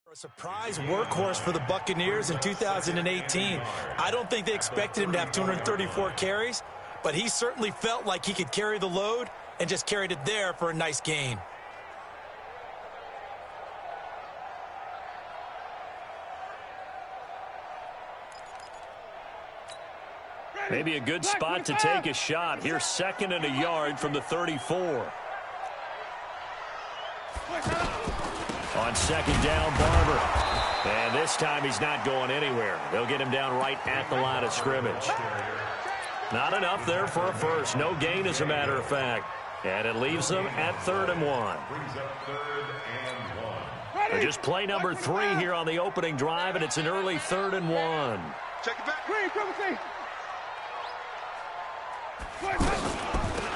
A surprise workhorse for the Buccaneers in 2018. I don't think they expected him to have 234 carries, but he certainly felt like he could carry the load and just carried it there for a nice gain. Maybe a good spot to take a shot. Here's 2nd and a yard from the 34. On 2nd down, Barber. And this time he's not going anywhere. They'll get him down right at the line of scrimmage. Not enough there for a first. No gain, as a matter of fact. And it leaves them at 3rd and 1. And just play number 3 here on the opening drive, and it's an early 3rd and 1. Check it back.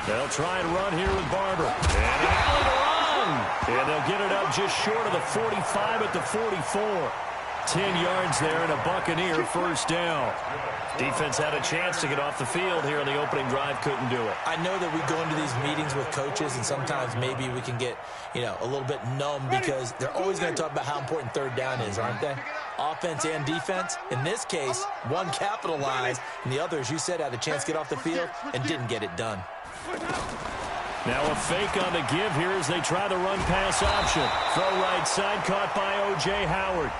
They'll try and run here with Barber. And an alley to run. And they'll get it up just short of the 45 at the 44. 10 yards there and a Buccaneer first down. Defense had a chance to get off the field here on the opening drive. Couldn't do it. I know that we go into these meetings with coaches, and sometimes maybe we can get, a little bit numb because they're always going to talk about how important 3rd down is, aren't they? Offense and defense. In this case, one capitalized, and the other, as you said, had a chance to get off the field and didn't get it done. Now a fake on the give here as they try the run-pass option. Throw right side, caught by O.J. Howard.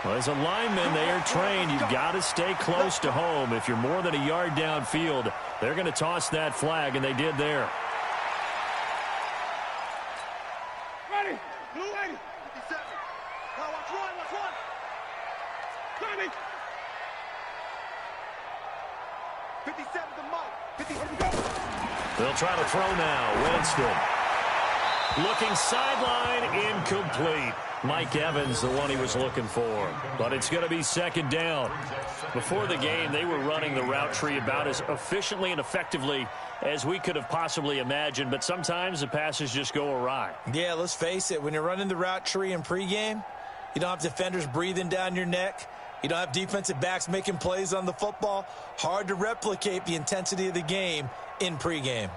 Well, as a lineman, they are trained. You've got to stay close to home. If you're more than a yard downfield, they're going to toss that flag, and they did there. Ready. Blue 80. 57. Now watch one. Ready. 57 to Mike. 57 go. They'll try to throw now. Winston. Looking sideline, incomplete. Mike Evans, the one he was looking for. But it's going to be 2nd down. Before the game, they were running the route tree about as efficiently and effectively as we could have possibly imagined. But sometimes the passes just go awry. Yeah, let's face it. When you're running the route tree in pregame, you don't have defenders breathing down your neck. You don't have defensive backs making plays on the football. Hard to replicate the intensity of the game in pregame.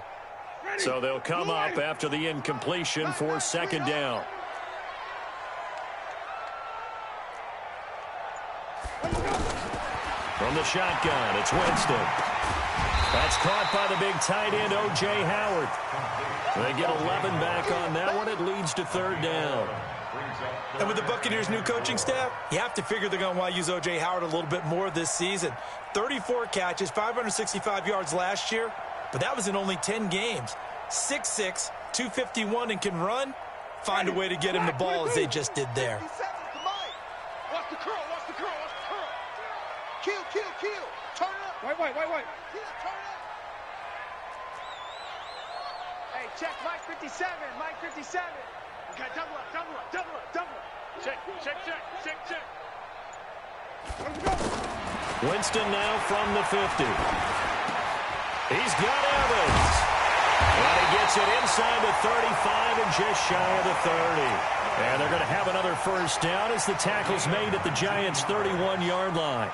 So they'll come up after the incompletion for 2nd down. From the shotgun, it's Winston. That's caught by the big tight end, O.J. Howard. They get 11 back on that one. It leads to 3rd down. And with the Buccaneers' new coaching staff, you have to figure they're going to want to use O.J. Howard a little bit more this season. 34 catches, 565 yards last year, but that was in only 10 games. 6'6", 251, and can run. Find a way to get him the ball as they just did there. Watch the curl. Kill. Turn it up. Wait. Turn it up. Hey, check Mike 57. Okay, double up. Check. Winston now from the 50. He's got Evans. And he gets it inside the 35 and just shy of the 30. And they're going to have another first down as the tackle's made at the Giants' 31-yard line.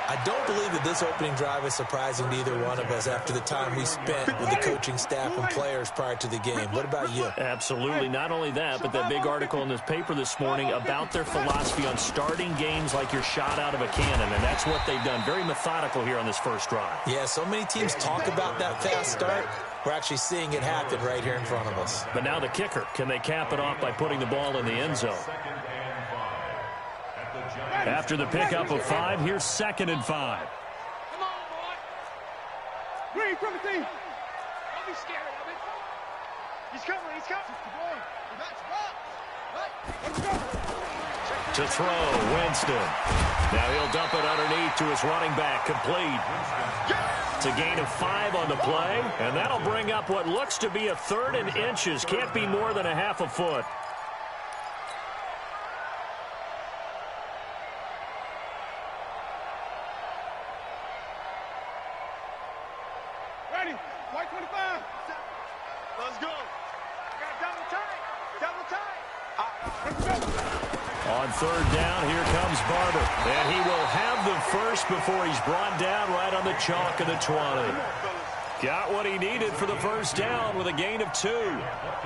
I don't believe that this opening drive is surprising to either one of us after the time we spent with the coaching staff and players prior to the game. What about you? Absolutely. Not only that, but that big article in this paper this morning about their philosophy on starting games like you're shot out of a cannon, and that's what they've done. Very methodical here on this first drive. Yeah, so many teams talk about that fast start. We're actually seeing it happen right here in front of us. But now the kicker. Can they cap it off by putting the ball in the end zone? After the pickup of 5, here's 2nd and 5. Come on, boy. Read from the team. Don't be scared of it. He's coming. To throw, Winston. Now he'll dump it underneath to his running back, complete. It's a gain of 5 on the play, and that'll bring up what looks to be a 3rd and inches. Can't be more than a half a foot. White 25. Let's go. Double tight. On 3rd down, here comes Barber. And he will have the first before he's brought down right on the chalk of the 20. Got what he needed for the first down with a gain of 2.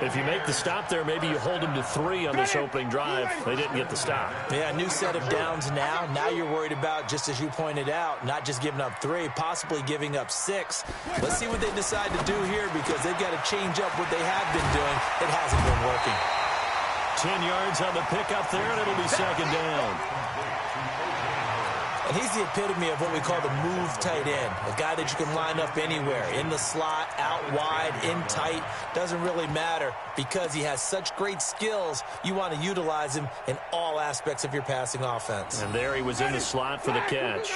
If you make the stop there, maybe you hold him to 3 on this opening drive. They didn't get the stop. Yeah, new set of downs now. Now you're worried about, just as you pointed out, not just giving up 3, possibly giving up 6. Let's see what they decide to do here because they've got to change up what they have been doing. It hasn't been working. 10 yards on the pickup there, and it'll be second down. And he's the epitome of what we call the move tight end, a guy that you can line up anywhere, in the slot, out wide, in tight, doesn't really matter because he has such great skills. You want to utilize him in all aspects of your passing offense. And there he was in the slot for the catch.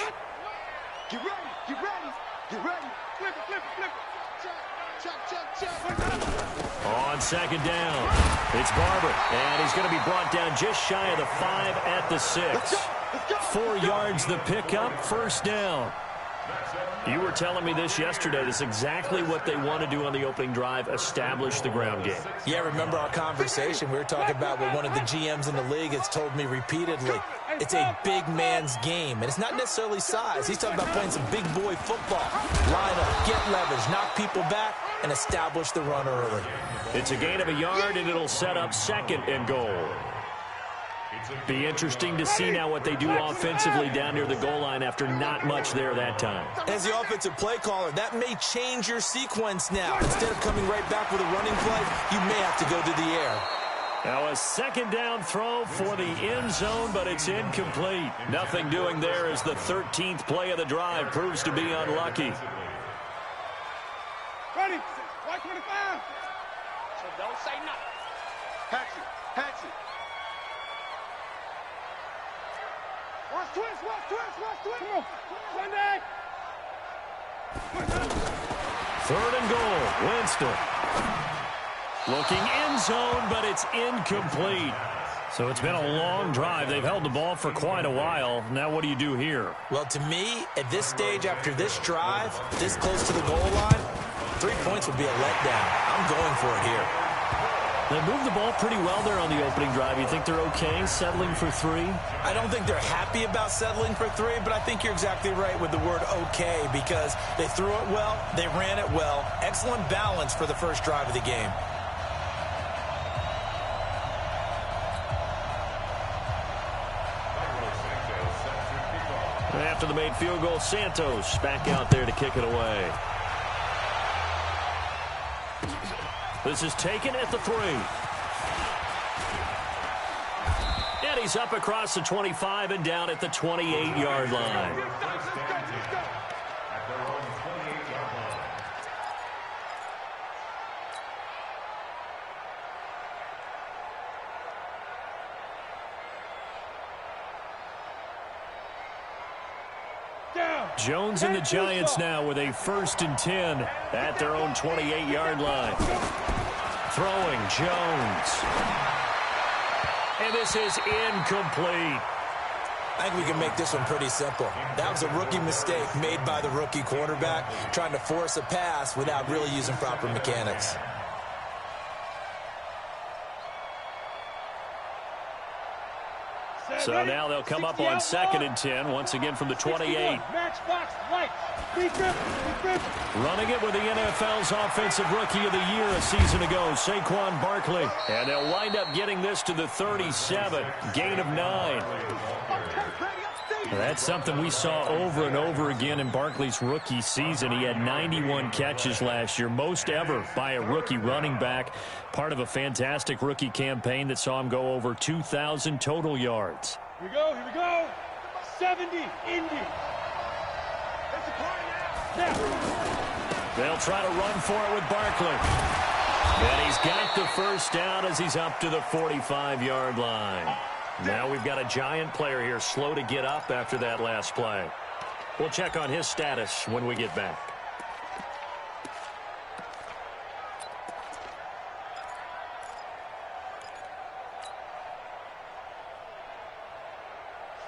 Get ready, get ready, get ready. Flip it, flip it, flip it. Check. On second down, it's Barber, and he's going to be brought down just shy of the 5 at the 6. 4 yards the pickup, first down. You were telling me this yesterday. This is exactly what they want to do on the opening drive, establish the ground game. Yeah, remember our conversation. We were talking about what one of the GMs in the league has told me repeatedly. It's a big man's game, and it's not necessarily size. He's talking about playing some big boy football. Line up, get leverage, knock people back, and establish the run early. It's a gain of a yard, and it'll set up second and goal. Be interesting to see now what they do offensively down near the goal line after not much there that time. As the offensive play caller, that may change your sequence now. Instead of coming right back with a running play, you may have to go to the air. Now a second down throw for the end zone, but it's incomplete. Nothing doing there as the 13th play of the drive proves to be unlucky. Ready, 125. So don't say nothing. Hatch it, hatch it. Watch twist, watch twist, watch twist. Come on, Sunday. 3rd and goal, Winston. Looking end zone, but it's incomplete. So it's been a long drive. They've held the ball for quite a while. Now what do you do here? Well, to me, at this stage, after this drive, this close to the goal line, 3 points would be a letdown. I'm going for it here. They moved the ball pretty well there on the opening drive. You think they're okay settling for 3? I don't think they're happy about settling for 3, but I think you're exactly right with the word okay because they threw it well, they ran it well. Excellent balance for the first drive of the game. After the made field goal, Santos back out there to kick it away. This is taken at the 3. And he's up across the 25 and down at the 28-yard line. Jones and the Giants now with a 1st and 10 at their own 28-yard line. Throwing Jones. And this is incomplete. I think we can make this one pretty simple. That was a rookie mistake made by the rookie quarterback, trying to force a pass without really using proper mechanics. So now they'll come up on 2nd and 10, once again from the 28. Running it with the NFL's Offensive Rookie of the Year a season ago, Saquon Barkley. And they'll wind up getting this to the 37, gain of 9. That's something we saw over and over again in Barkley's rookie season. He had 91 catches last year, most ever by a rookie running back. Part of a fantastic rookie campaign that saw him go over 2,000 total yards. Here we go, here we go. 70, Indy. That's the party now. They'll try to run for it with Barkley. And he's got the first down as he's up to the 45-yard line. Now we've got a Giant player here slow to get up after that last play. We'll check on his status when we get back.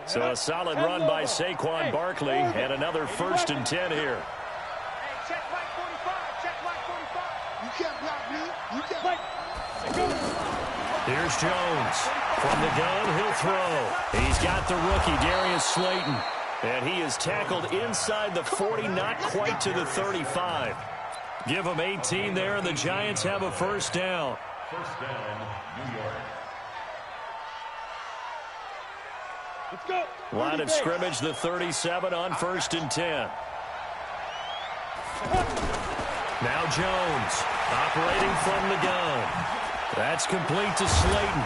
So a solid run by Saquon Barkley and another 1st and 10 here. Hey, check Mike 45, check Mike 45. You can't block me. You can't. Here's Jones. From the gun, he'll throw. He's got the rookie, Darius Slayton. And he is tackled inside the 40, not quite to the 35. Give them 18 there, and the Giants have a first down. First down, New York. Let's go. Line of scrimmage, the 37 on 1st and 10. Now Jones operating from the gun. That's complete to Slayton.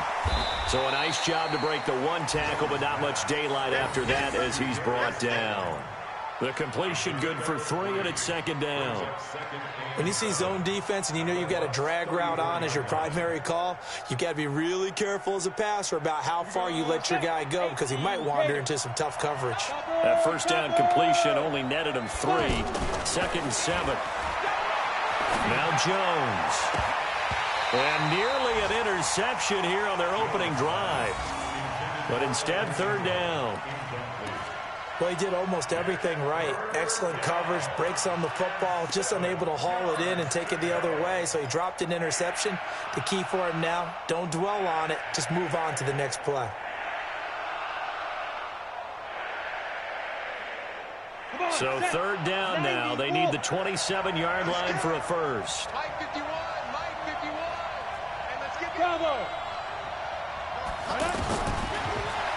So a nice job to break the one tackle, but not much daylight after that as he's brought down. The completion good for 3, and it's 2nd down. When you see zone defense and you know you've got a drag route on as your primary call, you've got to be really careful as a passer about how far you let your guy go because he might wander into some tough coverage. That first down completion only netted him 3. 2nd and 7. Now Jones. And nearly an interception here on their opening drive. But instead, 3rd down. Well, he did almost everything right. Excellent coverage, breaks on the football, just unable to haul it in and take it the other way. So he dropped an interception. The key for him now, don't dwell on it. Just move on to the next play. So 3rd down now. They need the 27-yard line for a first. Mike 51, Mike 51. And let's get Bravo.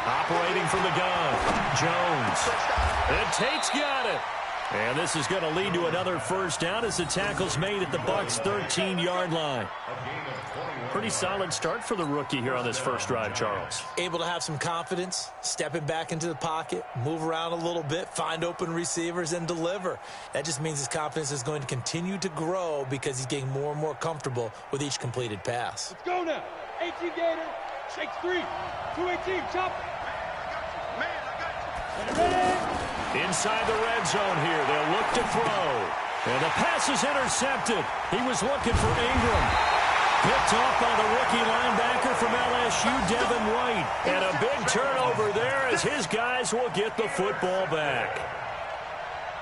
Operating from the gun, Jones. And Tate's got it. And this is going to lead to another first down as the tackle's made at the Bucs' 13-yard line. Pretty solid start for the rookie here on this first drive, Charles. Able to have some confidence, stepping back into the pocket, move around a little bit, find open receivers, and deliver. That just means his confidence is going to continue to grow because he's getting more and more comfortable with each completed pass. Let's go now. 18 Gator. Shakes 3. 218. Chop. Man, I got you. Inside the red zone here. They'll look to throw. And the pass is intercepted. He was looking for Ingram. Picked off by the rookie linebacker from LSU, Devin White. And a big turnover there as his guys will get the football back.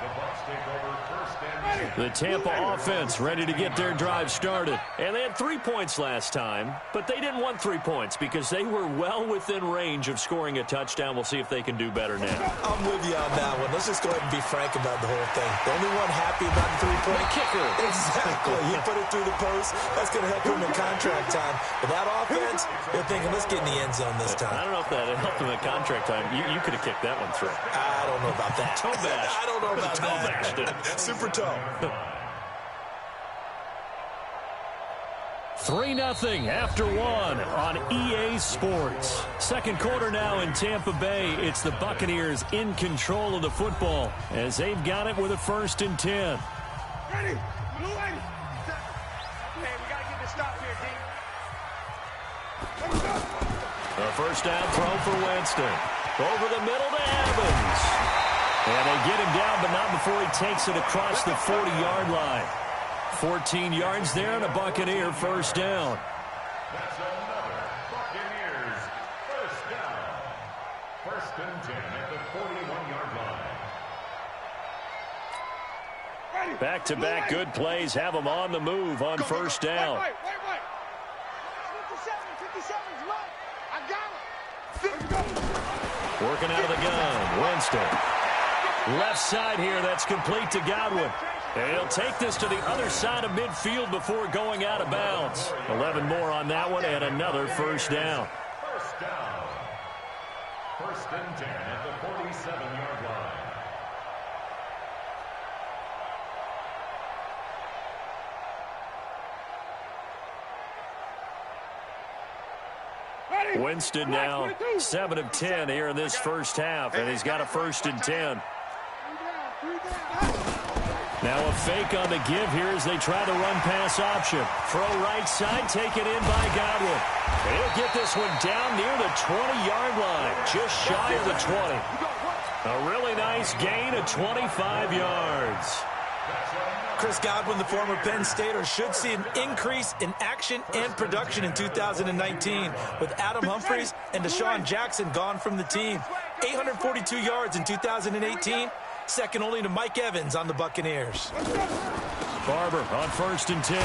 The Bucs take over 1st and 10. The Tampa offense ready to get their drive started. And they had 3 points last time, but they didn't want 3 points because they were well within range of scoring a touchdown. We'll see if they can do better now. I'm with you on that one. Let's just go ahead and be frank about the whole thing. The only one happy about the 3-point kicker. Exactly. He put it through the post. That's going to help him in contract time. But that offense, they're thinking, let's get in the end zone this time. I don't know if that helped him at contract time. You could have kicked that one through. I don't know about that. Toe bash. I don't know about Toe bashed it. Super toe. 3-0 after 1 on EA Sports. Second quarter now in Tampa Bay. It's the Buccaneers in control of the football as they've got it with a 1st and 10. Ready. Blue lady. Hey, we got to get this stop here, D. A first down throw for Winston. Over the middle to Evans. And they get him down, but not before he takes it across the 40-yard line. 14 yards there and a Buccaneer first down. That's another Buccaneers first down. 1st and 10 at the 41-yard line. Back-to-back good plays have them on the move on first down. Wait. 57's right. I got him. Working out of the gun, Winston. Left side here, that's complete to Godwin. And he'll take this to the other side of midfield before going out of bounds. 11 more on that one and another first down. First down. 1st and 10 at the 47-yard line. Winston now 7 of 10 here in this first half, and he's got a 1st and 10. Now a fake on the give here as they try the run-pass option. Throw right side, taken in by Godwin. He'll get this one down near the 20-yard line, just shy of the 20. A really nice gain of 25 yards. Chris Godwin, the former Penn Stater, should see an increase in action and production in 2019 with Adam Humphries and Deshaun Jackson gone from the team. 842 yards in 2018. Second only to Mike Evans on the Buccaneers. Barber on 1st and 10.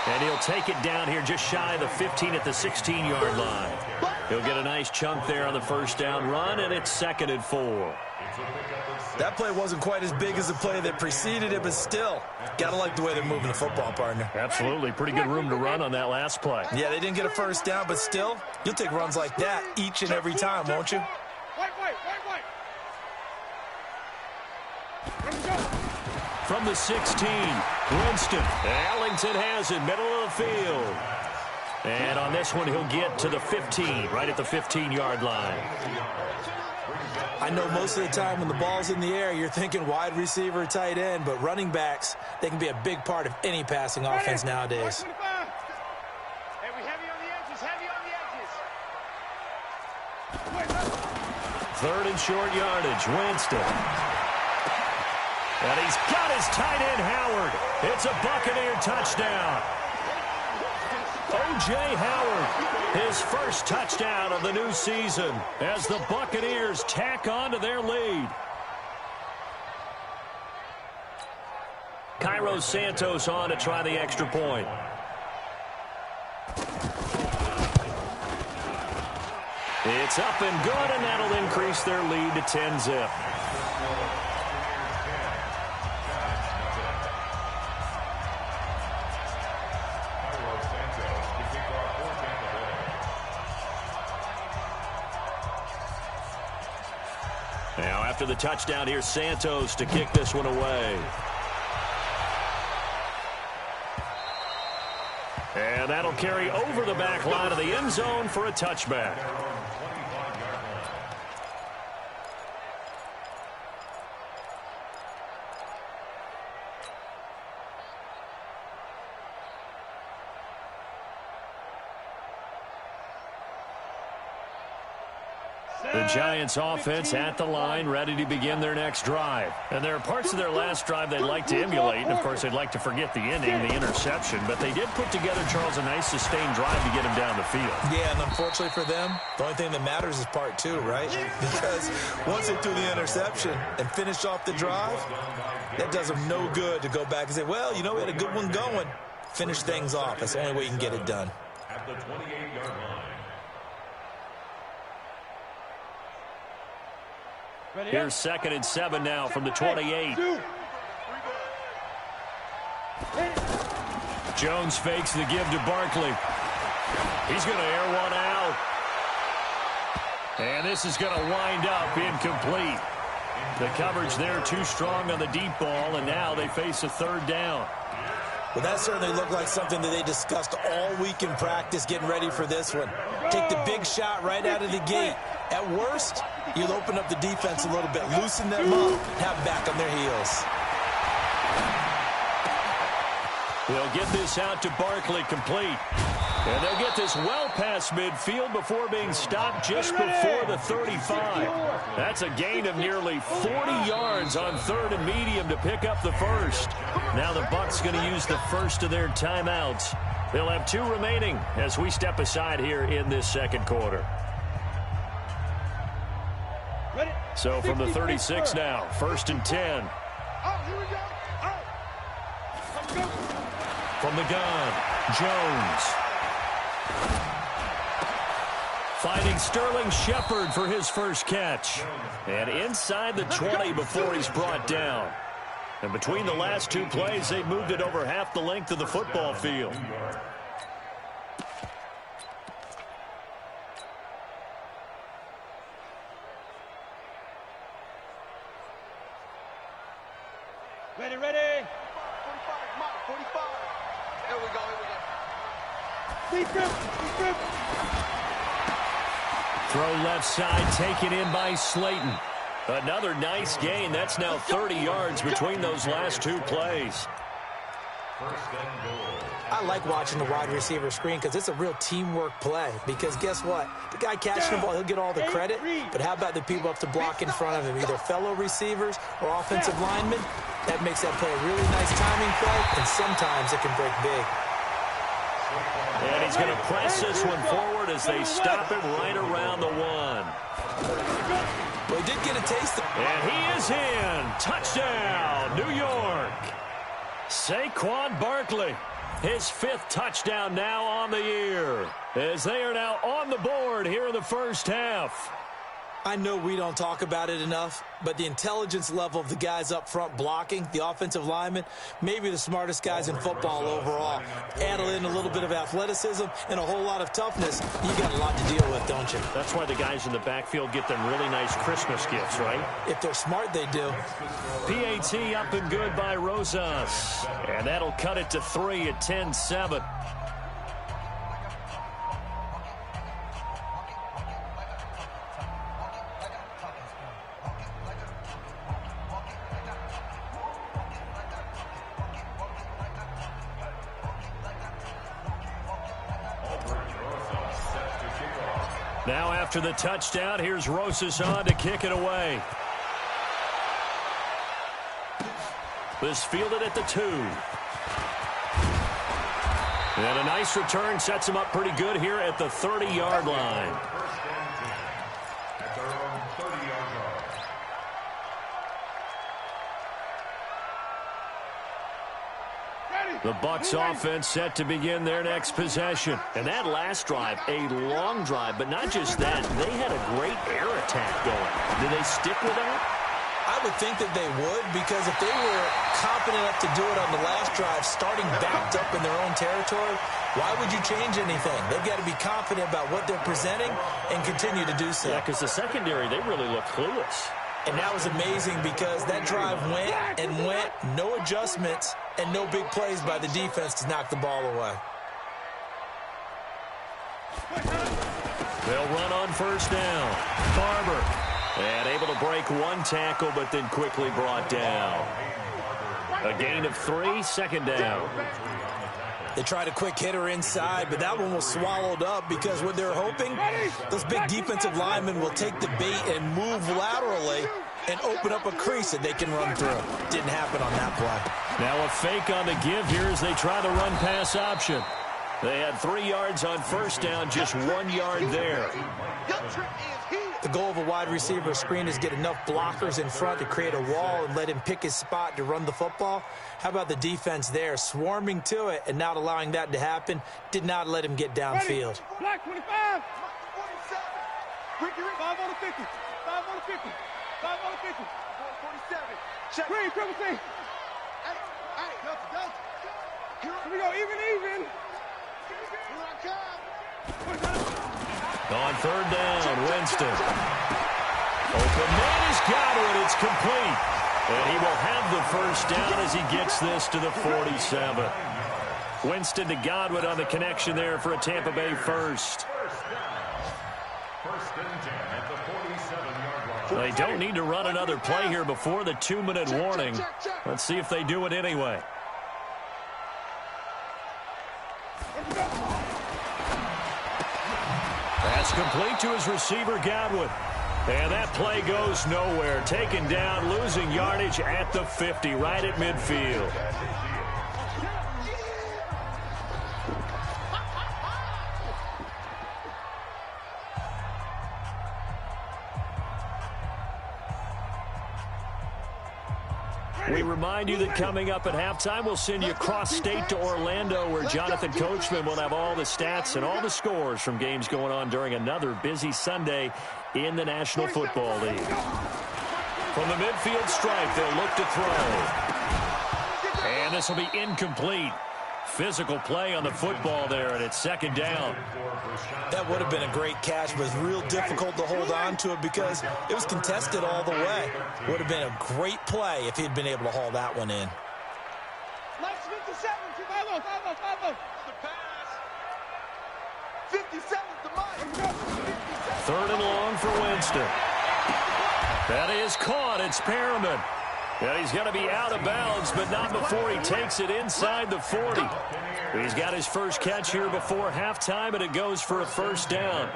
And he'll take it down here just shy of the 15 at the 16-yard line. He'll get a nice chunk there on the first down run, and it's 2nd and 4. That play wasn't quite as big as the play that preceded it, but still, got to like the way they're moving the football, partner. Absolutely. Pretty good room to run on that last play. Yeah, they didn't get a first down, but still, you'll take runs like that each and every time, won't you? From the 16, Winston. Ellington has it, middle of the field. And on this one, he'll get to the 15, right at the 15-yard line. I know most of the time when the ball's in the air, you're thinking wide receiver, tight end, but running backs, they can be a big part of any passing offense nowadays. Hey, we heavy on the edges, heavy on the edges. Third and short yardage, Winston. And he's got his tight end, Howard. It's a Buccaneer touchdown. O.J. Howard, his first touchdown of the new season as the Buccaneers tack on to their lead. Cairo Santos on to try the extra point. It's up and good, and that'll increase their lead to 10-zip. Now, after the touchdown, here's Santos to kick this one away. And that'll carry over the back line of the end zone for a touchback. The Giants offense at the line, ready to begin their next drive. And there are parts of their last drive they'd like to emulate, and of course they'd like to forget the ending, the interception, but they did put together, Charles, a nice sustained drive to get him down the field. Yeah, and unfortunately for them, the only thing that matters is part two, right? Because once they threw the interception and finished off the drive, that does them no good to go back and say, well, you know, we had a good one going. Finish things off. That's the only way you can get it done. At the 28-yard line. Here's 2nd and 7 now from the 28. Jones fakes the give to Barkley. He's going to air one out. And this is going to wind up incomplete. The coverage there too strong on the deep ball, and now they face a third down. Well, that certainly looked like something that they discussed all week in practice getting ready for this one. Take the big shot right out of the gate. At worst, you'll open up the defense a little bit, loosen them up, have them back on their heels. They'll get this out to Barkley, complete. And they'll get this well past midfield before being stopped just before the 35. That's a gain of nearly 40 yards on 3rd and medium to pick up the first. Now the Bucs going to use the first of their timeouts. They'll have 2 remaining as we step aside here in this second quarter. So from the 36 now, 1st and 10. From the gun, Jones. Finding Sterling Shepard for his first catch. And inside the 20 before he's brought down. And between the last 2 plays, they've moved it over half the length of the football field. Ready, ready. 45, Mark, 45. Here we go, here we go. Deep grip. Throw left side, taken in by Slayton. Another nice gain. That's now 30 yards between those last 2 plays. I like watching the wide receiver screen because it's a real teamwork play. Because guess what? The guy catching the ball, he'll get all the credit. But how about the people up to block in front of him, either fellow receivers or offensive linemen? That makes that play a really nice timing play, and sometimes it can break big. And he's going to press this one forward as they stop him right around the 1. Well, he did get a taste of it. And he is in. Touchdown, New York. Saquon Barkley, his 5th touchdown now on the year, as they are now on the board here in the first half. I know we don't talk about it enough, but the intelligence level of the guys up front blocking, the offensive linemen, maybe the smartest guys in football overall. Add in a little bit of athleticism and a whole lot of toughness, you got a lot to deal with, don't you? That's why the guys in the backfield get them really nice Christmas gifts, right? If they're smart, they do. PAT up and good by Rosas. And that'll cut it to 3 at 10-7. Now after the touchdown, here's Rosas on to kick it away. This fielded at the 2. And a nice return sets him up pretty good here at the 30-yard line. The Bucs offense set to begin their next possession. And that last drive, a long drive, but not just that. They had a great air attack going. Did they stick with that? I would think that they would, because if they were confident enough to do it on the last drive, starting backed up in their own territory, why would you change anything? They've got to be confident about what they're presenting and continue to do so. Yeah, because the secondary, they really looked clueless. And that was amazing because that drive went and went, no adjustments, and no big plays by the defense to knock the ball away. They'll run on first down. Barber. And able to break one tackle, but then quickly brought down. A gain of 3, second down. They tried a quick hitter inside, but that one was swallowed up because what they're hoping, those big defensive linemen will take the bait and move laterally and open up a crease that they can run through. Didn't happen on that play. Now a fake on the give here as they try the run-pass option. They had 3 yards on first down, just 1 yard there. The goal of a wide receiver screen is get enough blockers in front to create a wall and let him pick his spot to run the football. How about the defense there, swarming to it and not allowing that to happen? Did not let him get downfield. Black 25. 5 on the 50. 5 on the 50. 5 on the 50. 47. Check. Green, triple C. Hey, go. Here we go, even. Here I come. On third down, Winston. Open man is Godwin. It's complete. And he will have the first down as he gets this to the 47. Winston to Godwin on the connection there for a Tampa Bay first. They don't need to run another play here before the 2-minute warning. Let's see if they do it anyway. Pass complete to his receiver, Godwin. And that play goes nowhere. Taken down, losing yardage at the 50, right at midfield. We remind you that coming up at halftime, we'll send you cross-state to Orlando, where Jonathan Coachman will have all the stats and all the scores from games going on during another busy Sunday in the National Football League. From the midfield stripe, they'll look to throw. And this will be incomplete. Physical play on the football there, and it's second down. That would have been a great catch, but it was real difficult to hold on to it because it was contested all the way. Would have been a great play if he'd been able to haul that one in. Last 57, 5-0. The pass. 57 the mark. Third and long for Winston. That is caught. It's Perriman. And he's going to be out of bounds, but not before he takes it inside the 40. He's got his first catch here before halftime, and it goes for a first down.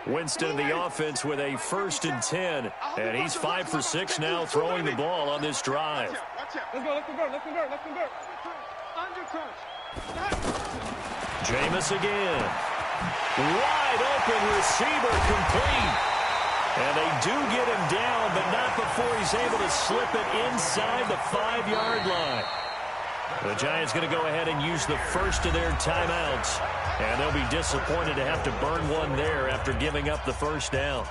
Winston in the offense with a 1st and 10, and he's 5 for 6 now throwing the ball on this drive. Let's go, let's convert. Under crunch. Jameis again. Wide open receiver complete. And they do get him down, but not before he's able to slip it inside the 5-yard line. The Giants going to go ahead and use the first of their timeouts. And they'll be disappointed to have to burn one there after giving up the first down.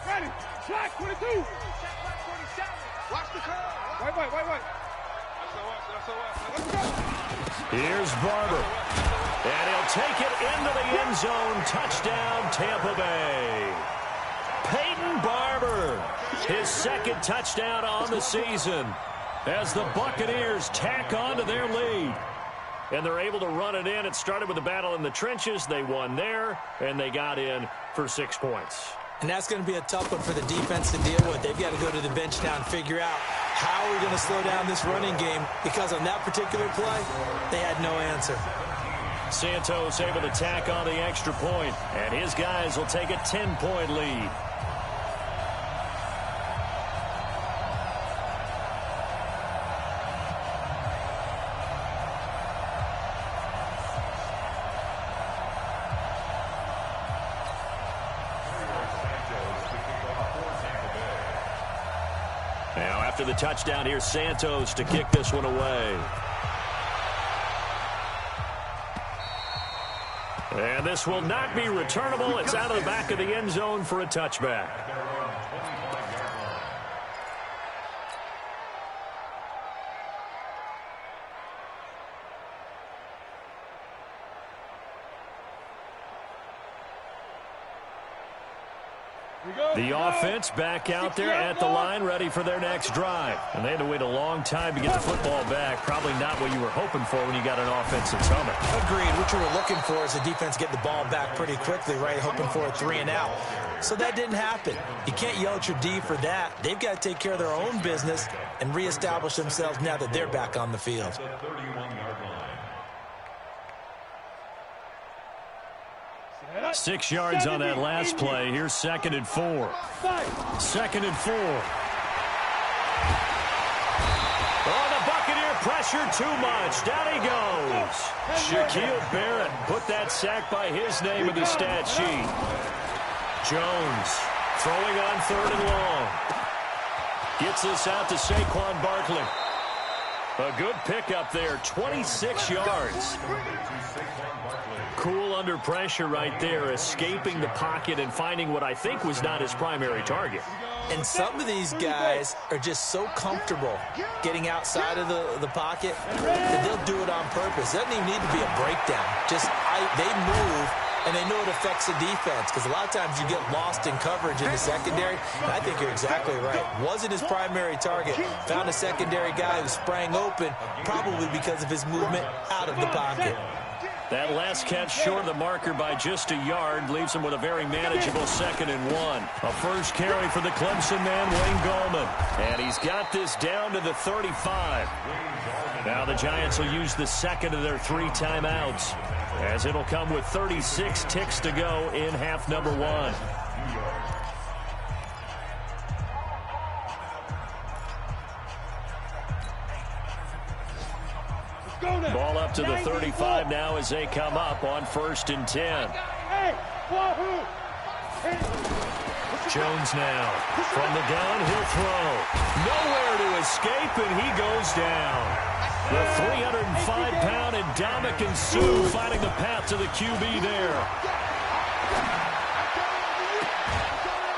Ready. Track 22. Watch the curve. Wait. Let's go. Here's Barber. And he'll take it into the end zone. Touchdown, Tampa Bay. Peyton Barber, his second touchdown on the season as the Buccaneers tack on to their lead. And they're able to run it in. It started with a battle in the trenches. They won there, and they got in for 6 points. And that's going to be a tough one for the defense to deal with. They've got to go to the bench now and figure out how we're going to slow down this running game, because on that particular play, they had no answer. Santos able to tack on the extra point, and his guys will take a 10-point lead. Now after the touchdown, here's Santos to kick this one away. And this will not be returnable. It's out of the back of the end zone for a touchback. The offense back out there at the line, ready for their next drive. And they had to wait a long time to get the football back. Probably not what you were hoping for when you got an offense that's humming. Agreed. What you were looking for is the defense get the ball back pretty quickly, right? Hoping for a 3-and-out. So that didn't happen. You can't yell at your D for that. They've got to take care of their own business and reestablish themselves now that they're back on the field. 6 yards on that last play. Here's 2nd and 4. 2nd and 4. Oh, the Buccaneer pressure too much. Down he goes. Shaquille Barrett put that sack by his name in the stat sheet. Jones throwing on 3rd and long. Gets this out to Saquon Barkley. A good pickup there, 26 yards. Cool under pressure right there, escaping the pocket and finding what I think was not his primary target. And some of these guys are just so comfortable getting outside of the pocket that they'll do it on purpose. It doesn't even need to be a breakdown. They move, and they know it affects the defense, because a lot of times you get lost in coverage in the secondary. And I think you're exactly right. Wasn't his primary target. Found a secondary guy who sprang open, probably because of his movement out of the pocket. That last catch short of the marker by just a yard leaves him with a very manageable 2nd and 1. A first carry for the Clemson man, Wayne Gallman. And he's got this down to the 35. Now the Giants will use the second of their 3 timeouts, as it'll come with 36 ticks to go in half number 1. Ball up to the 35 now as they come up on 1st and 10. Jones now from the gun, he'll throw. Nowhere to escape, and he goes down. The 305-pound Ndamukong Suh finding the path to the QB there.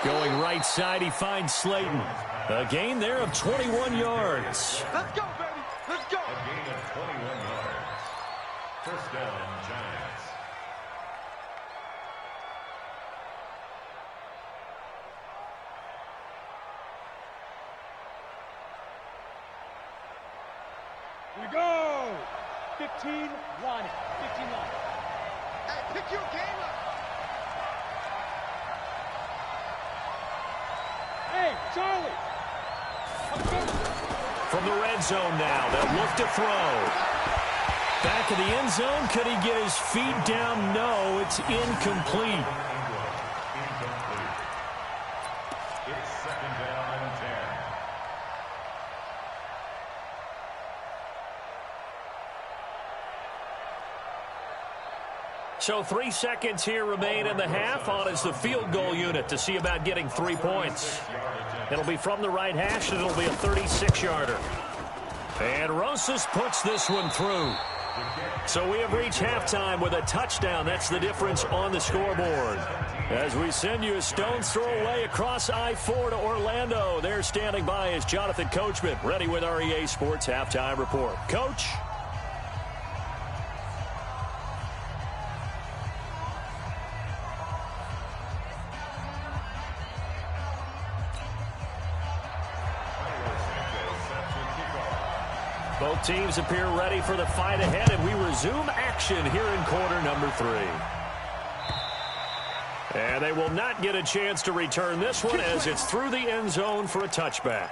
Going right side, he finds Slayton. A gain there of 21 yards. Let's go, baby. Let's go. A gain of 21 yards. First down, Giants. Here we go. 15 line. 15 line. Hey, pick your game up. Hey, Charlie. From the red zone now, they'll look to throw. Back of the end zone, could he get his feet down? No, it's incomplete. It's 2nd down and 10. So 3 seconds here remain in the half. On is the field goal unit to see about getting 3 points. It'll be from the right hash, and it'll be a 36-yarder. And Rosas puts this one through. So we have reached halftime with a touchdown. That's the difference on the scoreboard. As we send you a stone's throw away across I-4 to Orlando. There standing by is Jonathan Coachman, ready with our EA Sports Halftime Report. Coach? Both teams appear ready for the fight ahead, and we resume action here in quarter number 3. And they will not get a chance to return this one as it's through the end zone for a touchback.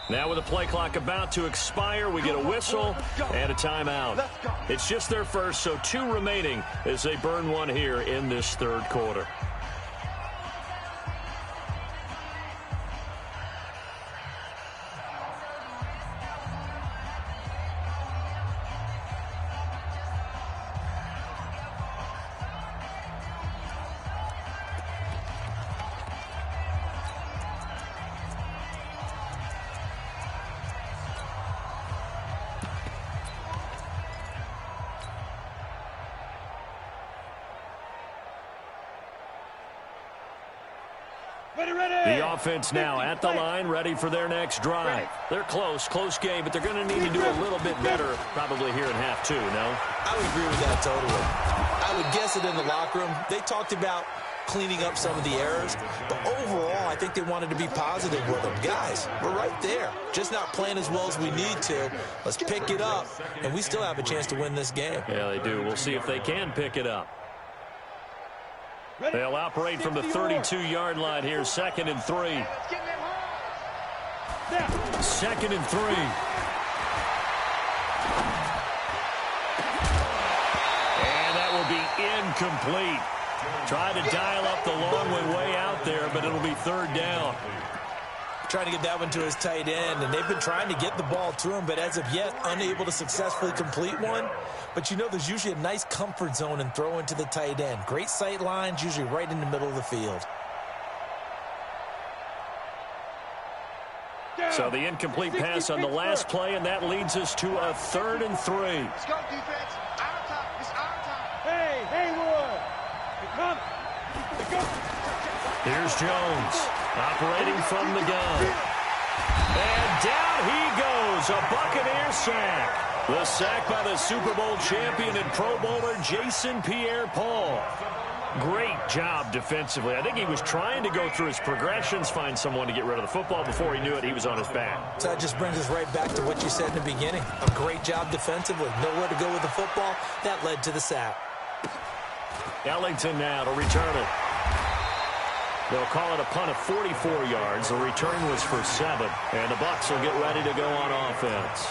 Now with the play clock about to expire, we get a whistle and a timeout. It's just their first, so 2 remaining as they burn one here in this third quarter. The offense now at the line, ready for their next drive. They're close game, but they're going to need to do a little bit better probably here in half 2, no? I would agree with that totally. I would guess it in the locker room. They talked about cleaning up some of the errors, but overall, I think they wanted to be positive with them. Guys, we're right there. Just not playing as well as we need to. Let's pick it up, and we still have a chance to win this game. Yeah, they do. We'll see if they can pick it up. They'll operate from the 32-yard line here, 2nd and 3. 2nd and 3. And that will be incomplete. Trying to dial up the long way out there, but it'll be 3rd down. Trying to get that one to his tight end, and they've been trying to get the ball to him, but as of yet, unable to successfully complete one. But you know, there's usually a nice comfort zone in throwing to the tight end. Great sight lines, usually right in the middle of the field. So the incomplete pass on the last play, and that leads us to a 3rd and 3. Let's go, defense. Our time. It's our time. Hey, Haywood. Come. Let's go. Here's Jones, operating from the gun. And down he goes, a Buccaneer sack. The sack by the Super Bowl champion and Pro Bowler Jason Pierre-Paul. Great job defensively. I think he was trying to go through his progressions, find someone to get rid of the football. Before he knew it, he was on his back. So that just brings us right back to what you said in the beginning. A great job defensively. Nowhere to go with the football. That led to the sack. Ellington now to return it. They'll call it a punt of 44 yards. The return was for 7. And the Bucs will get ready to go on offense.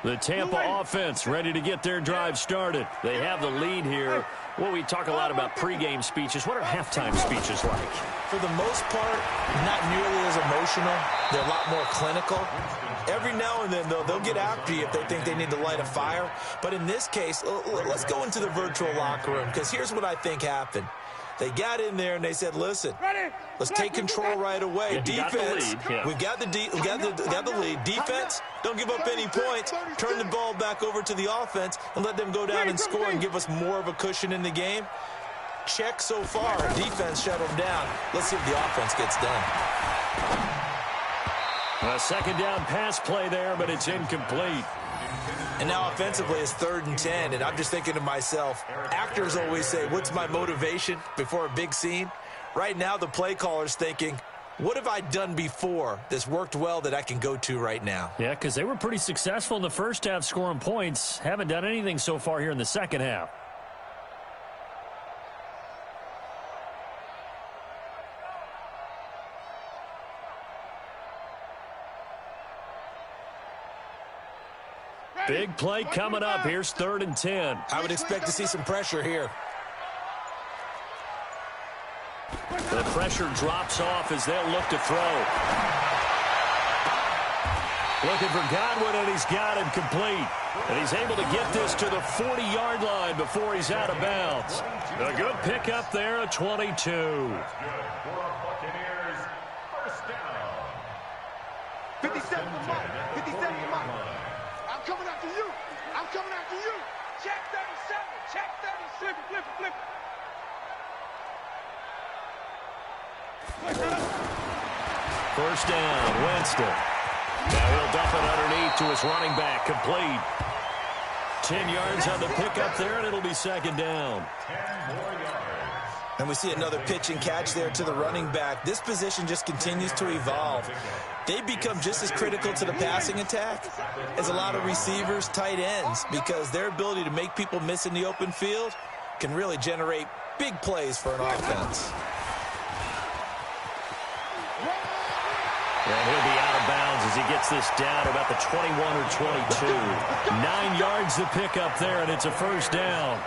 The Tampa offense ready to get their drive started. They have the lead here. Well, we talk a lot about pregame speeches. What are halftime speeches like? For the most part, not nearly as emotional. They're a lot more clinical. Every now and then, though, they'll get after you if they think they need to light a fire. But in this case, let's go into the virtual locker room, because here's what I think happened. They got in there and they said, listen, let's take control right away. Defense, we've got the lead. Defense, don't give up any points. Turn the ball back over to the offense and let them go down and score and give us more of a cushion in the game. Check so far. Defense shut them down. Let's see if the offense gets done. A second down pass play there, but it's incomplete. And now offensively it's 3rd and 10, and I'm just thinking to myself, actors always say, what's my motivation before a big scene? Right now the play caller's thinking, what have I done before that's worked well that I can go to right now? Yeah, because they were pretty successful in the first half scoring points. Haven't done anything so far here in the second half. Big play coming up. Here's 3rd and 10. I would expect to see some pressure here. The pressure drops off as they'll look to throw. Looking for Godwin, and he's got him complete. And he's able to get this to the 40-yard line before he's out of bounds. A good pickup there, a 22. Buccaneers, first down. 57 to Mike. 57 to Mike. I'm coming after you. I'm coming after you. Check 37. Check 37. Flip it, flip it, flip it. First down, Winston. Now he'll dump it underneath to his running back, complete. 10 yards on the pickup there, and it'll be second down. 10 more yards. And we see another pitch and catch there to the running back. This position just continues to evolve. They become just as critical to the passing attack as a lot of receivers, tight ends, because their ability to make people miss in the open field can really generate big plays for an offense. And he'll be out of bounds as he gets this down about the 21 or 22. 9 yards to pick up there, and it's a first down.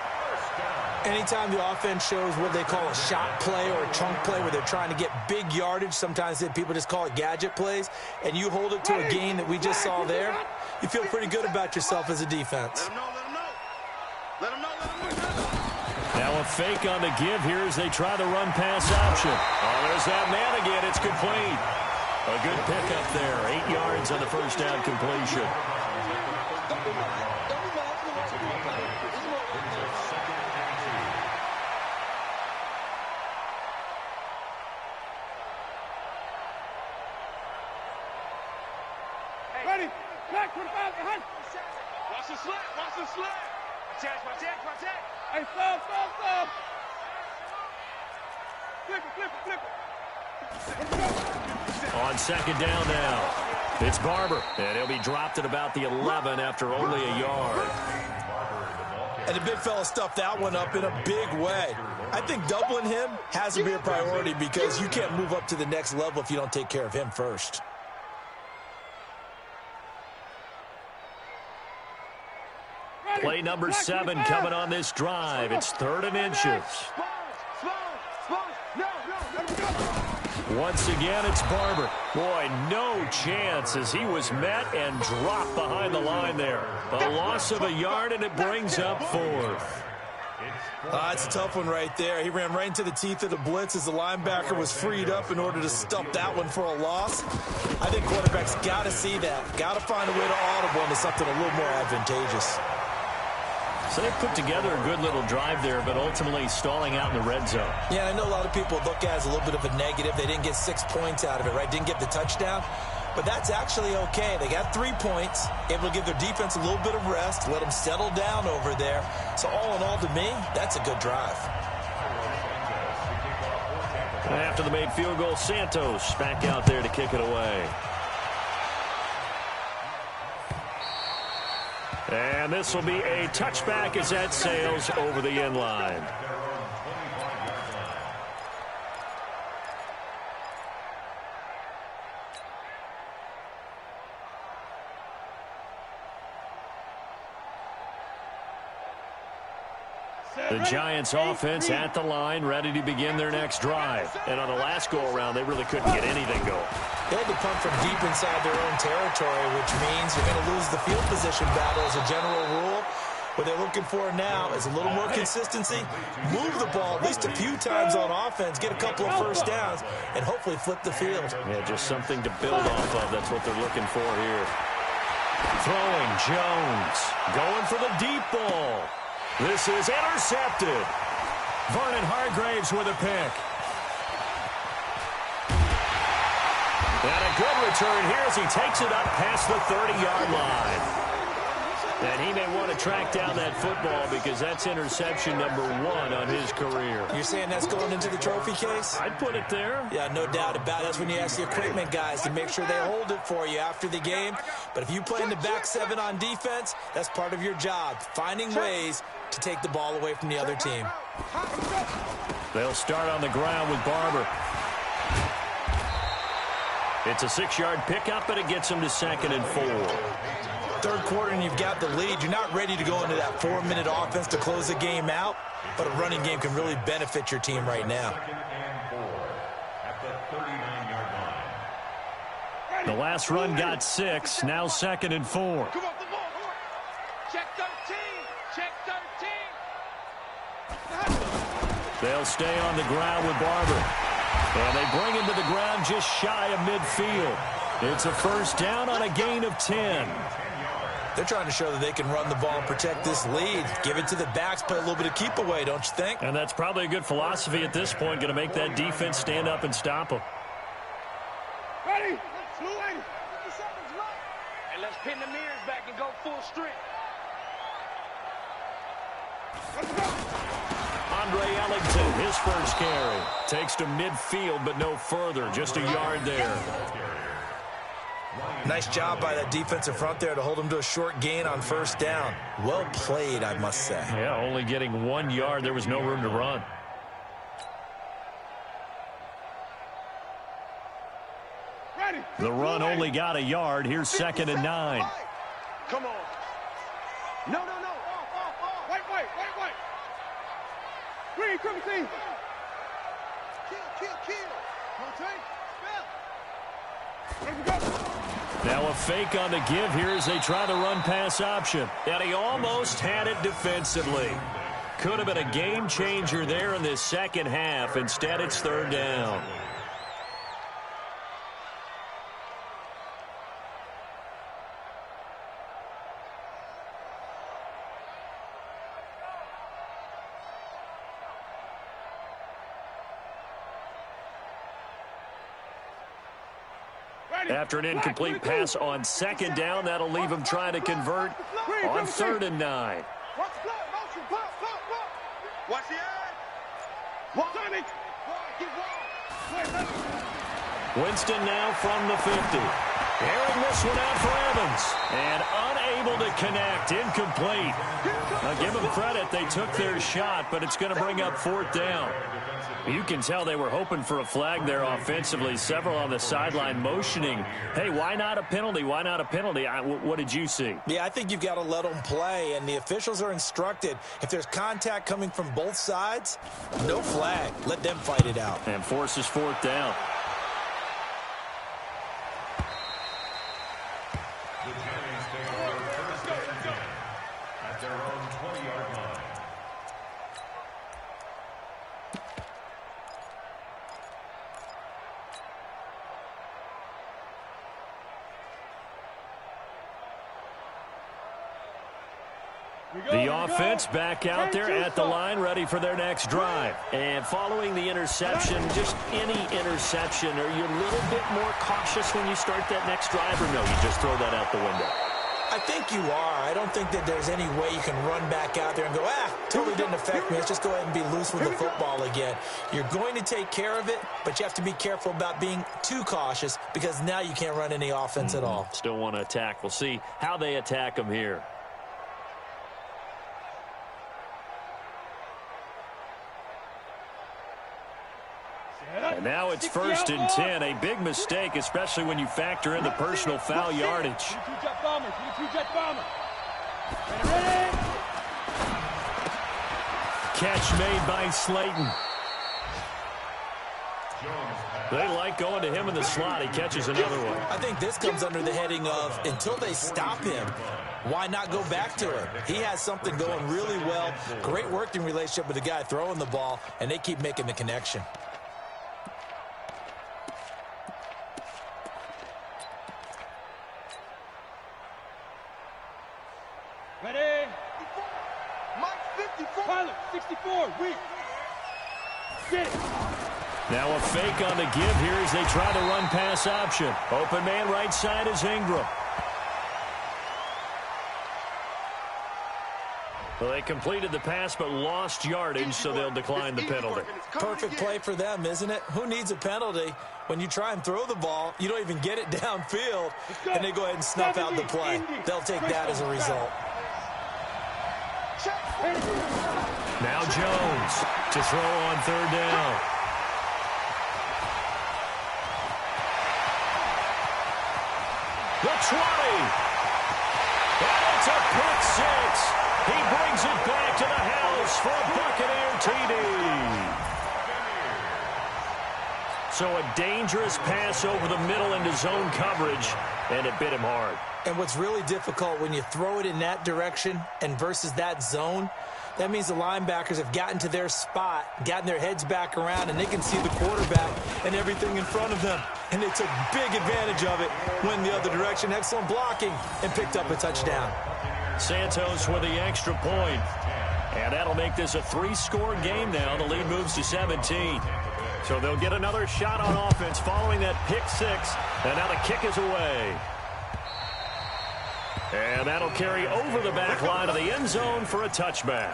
Anytime the offense shows what they call a shot play or a chunk play where they're trying to get big yardage, sometimes people just call it gadget plays, and you hold it to a gain that we just saw there, you feel pretty good about yourself as a defense. Let him know, let him know. Let him know. Now a fake on the give here as they try the run-pass option. Oh, there's that man again. It's complete. A good pickup there. 8 yards on the first down completion. Ready? Back 25 behind. Watch the slap. Watch the slap. Watch that. Hey, stop. Flip it. On second down now, it's Barber. And he'll be dropped at about the 11 after only a yard. And the big fella stuffed that one up in a big way. I think doubling him has to be a priority because you can't move up to the next level if you don't take care of him first. Play number 7 coming on this drive. It's 3rd and inches. Once again, it's Barber. Boy, no chance as he was met and dropped behind the line there. A loss of a yard, and it brings up 4th. It's a tough one right there. He ran right into the teeth of the blitz as the linebacker was freed up in order to stuff that one for a loss. I think quarterbacks got to see that. Got to find a way to audible into something a little more advantageous. So they put together a good little drive there, but ultimately stalling out in the red zone. Yeah, I know a lot of people look at it as a little bit of a negative. They didn't get 6 points out of it, right? Didn't get the touchdown. But that's actually okay. They got 3 points, able to give their defense a little bit of rest, let them settle down over there. So all in all, to me, that's a good drive. After the made field goal, Santos back out there to kick it away. And this will be a touchback as that sails over the end line. The Giants offense at the line, ready to begin their next drive. And on the last go-around, they really couldn't get anything going. They had to punt from deep inside their own territory, which means you're going to lose the field position battle as a general rule. What they're looking for now is a little more consistency, move the ball at least a few times on offense, get a couple of first downs, and hopefully flip the field. Yeah, just something to build off of. That's what they're looking for here. Throwing, Jones. Going for the deep ball. This is intercepted. Vernon Hargraves with a pick. And a good return here as he takes it up past the 30-yard line. And he may want to track down that football because that's interception number 1 on his career. You're saying that's going into the trophy case? I'd put it there. Yeah, no doubt about it. That's when you ask the equipment guys to make sure they hold it for you after the game. But if you play in the back 7 on defense, that's part of your job, finding ways to take the ball away from the other team. They'll start on the ground with Barber. It's a 6-yard pickup, but it gets him to 2nd and 4. Third quarter and you've got the lead. You're not ready to go into that 4-minute offense to close the game out, but a running game can really benefit your team right now. The last run got 6, now 2nd and 4. Come on, come on. Check 13. Check 13. They'll stay on the ground with Barber. And they bring him to the ground just shy of midfield. It's a first down on a gain of 10. They're trying to show that they can run the ball and protect this lead. Give it to the backs, play a little bit of keep away, don't you think? And that's probably a good philosophy at this point, going to make that defense stand up and stop them. Ready? And let's pin the mirrors back and go full strength. Let's go. Andre Ellington, his first carry. Takes to midfield, but no further. Just a yard there. Nice job by that defensive front there to hold him to a short gain on first down. Well played, I must say. Yeah, only getting 1 yard. There was no room to run. Ready? The run only got a yard. Here's 2nd and 9. Come on. No. Wait. Green, come see. Kill. Rotate. Spell. Let's go. Now a fake on the give here as they try the run-pass option. And he almost had it defensively. Could have been a game changer there in this second half. Instead, it's 3rd down. After an incomplete pass on 2nd down, that'll leave him trying to convert on 3rd and 9. Watch the eye. Winston now from the 50. Airing this one out for Evans. And unable to connect. Incomplete. Now give them credit. They took their shot, but it's going to bring up 4th down. You can tell they were hoping for a flag there offensively. Several on the sideline motioning, hey, why not a penalty? Why not a penalty? What did you see? Yeah, I think you've got to let them play, and the officials are instructed. If there's contact coming from both sides, no flag. Let them fight it out. And forces 4th down. The Giants take over first and 10 at their own 20-yard line. The offense back out there at the line, ready for their next drive. And following the interception, just any interception, are you a little bit more cautious when you start that next drive, or no, you just throw that out the window? I think you are. I don't think that there's any way you can run back out there and go, totally didn't affect me. Let's just go ahead and be loose with the football again. You're going to take care of it, but you have to be careful about being too cautious because now you can't run any offense at all. Still want to attack. We'll see how they attack them here. And now it's 1st and 10. A big mistake, especially when you factor in the personal foul yardage. Catch made by Slayton. They like going to him in the slot. He catches another one. I think this comes under the heading of until they stop him, why not go back to him? He has something going really well. Great working relationship with the guy throwing the ball, and they keep making the connection. Ready? Mike 54. Pilot 64. Weak. Sit. Now a fake on the give here as they try the run pass option. Open man right side is Ingram. Well, they completed the pass but lost yardage, so they'll decline the penalty. Perfect play for them, isn't it? Who needs a penalty? When you try and throw the ball, you don't even get it downfield, and they go ahead and snuff out the play. They'll take that as a result. Now Jones to throw on third down. The 20. And it's a pick six. He brings it back to the house for a Buccaneer TD. So a dangerous pass over the middle into zone coverage, and it bit him hard. And what's really difficult when you throw it in that direction and versus that zone, that means the linebackers have gotten to their spot, gotten their heads back around, and they can see the quarterback and everything in front of them. And they took big advantage of it, went the other direction, excellent blocking, and picked up a touchdown. Santos with the extra point. And that'll make this a 3-score game now. The lead moves to 17. So they'll get another shot on offense following that pick six. And now the kick is away. And that'll carry over the back line of the end zone for a touchback.